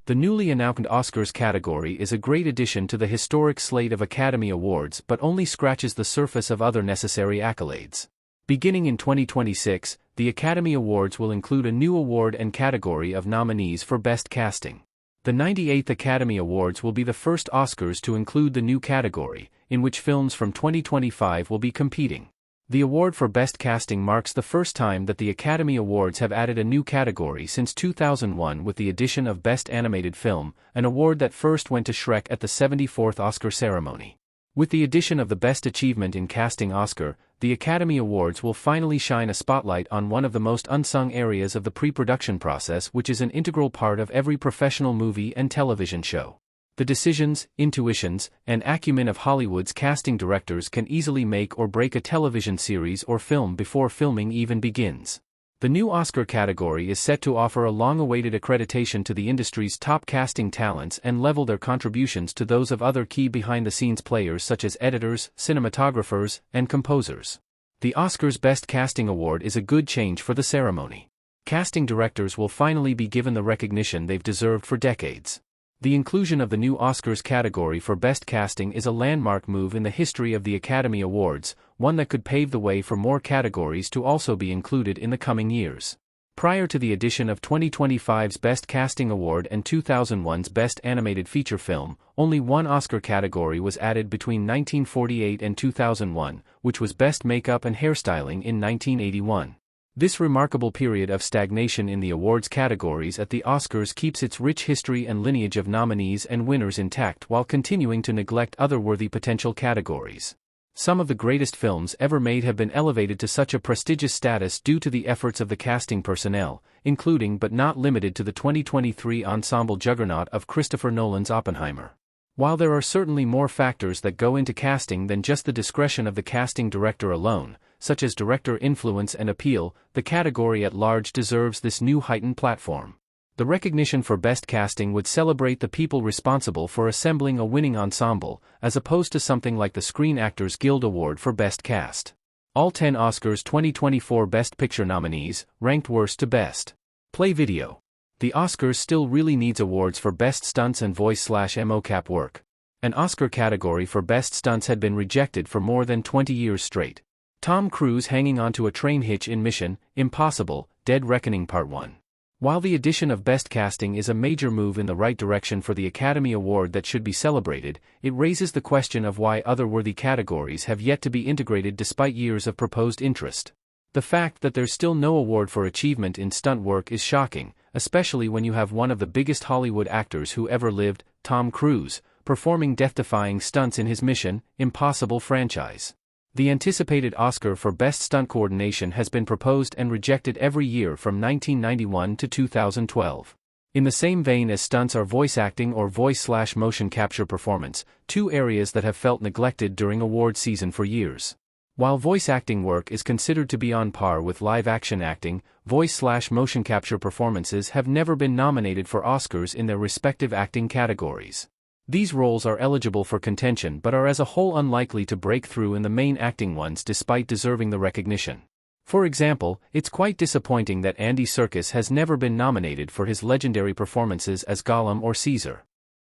The newly announced Oscars category is a great addition to the historic slate of Academy Awards but only scratches the surface of other necessary accolades. Beginning in 2026, the Academy Awards will include a new award and category of nominees for Best Casting. The 98th Academy Awards will be the first Oscars to include the new category, in which films from 2025 will be competing. The award for Best Casting marks the first time that the Academy Awards have added a new category since 2001 with the addition of Best Animated Film, an award that first went to Shrek at the 74th Oscar ceremony. With the addition of the Best Achievement in Casting Oscar, the Academy Awards will finally shine a spotlight on one of the most unsung areas of the pre-production process, which is an integral part of every professional movie and television show. The decisions, intuitions, and acumen of Hollywood's casting directors can easily make or break a television series or film before filming even begins. The new Oscar category is set to offer a long-awaited accreditation to the industry's top casting talents and level their contributions to those of other key behind-the-scenes players such as editors, cinematographers, and composers. The Oscars Best Casting Award is a good change for the ceremony. Casting directors will finally be given the recognition they've deserved for decades. The inclusion of the new Oscars category for Best Casting is a landmark move in the history of the Academy Awards, one that could pave the way for more categories to also be included in the coming years. Prior to the addition of 2025's Best Casting Award and 2001's Best Animated Feature Film, only one Oscar category was added between 1948 and 2001, which was Best Makeup and Hairstyling in 1981. This remarkable period of stagnation in the awards categories at the Oscars keeps its rich history and lineage of nominees and winners intact while continuing to neglect other worthy potential categories. Some of the greatest films ever made have been elevated to such a prestigious status due to the efforts of the casting personnel, including but not limited to the 2023 ensemble juggernaut of Christopher Nolan's Oppenheimer. While there are certainly more factors that go into casting than just the discretion of the casting director alone, such as director influence and appeal, the category at large deserves this new heightened platform. The recognition for Best Casting would celebrate the people responsible for assembling a winning ensemble, as opposed to something like the Screen Actors Guild Award for Best Cast. All 10 Oscars 2024 Best Picture nominees, ranked worst to best. Play video. The Oscars still really needs awards for Best Stunts and Voice/Mocap work. An Oscar category for Best Stunts had been rejected for more than 20 years straight. Tom Cruise hanging onto a train hitch in Mission Impossible: Dead Reckoning Part 1. While the addition of Best Casting is a major move in the right direction for the Academy Award that should be celebrated, it raises the question of why other worthy categories have yet to be integrated despite years of proposed interest. The fact that there's still no award for achievement in stunt work is shocking, especially when you have one of the biggest Hollywood actors who ever lived, Tom Cruise, performing death-defying stunts in his Mission Impossible franchise. The anticipated Oscar for Best Stunt Coordination has been proposed and rejected every year from 1991 to 2012. In the same vein as stunts are voice acting or voice/motion capture performance, two areas that have felt neglected during award season for years. While voice acting work is considered to be on par with live-action acting, voice/motion capture performances have never been nominated for Oscars in their respective acting categories. These roles are eligible for contention but are as a whole unlikely to break through in the main acting ones despite deserving the recognition. For example, it's quite disappointing that Andy Serkis has never been nominated for his legendary performances as Gollum or Caesar.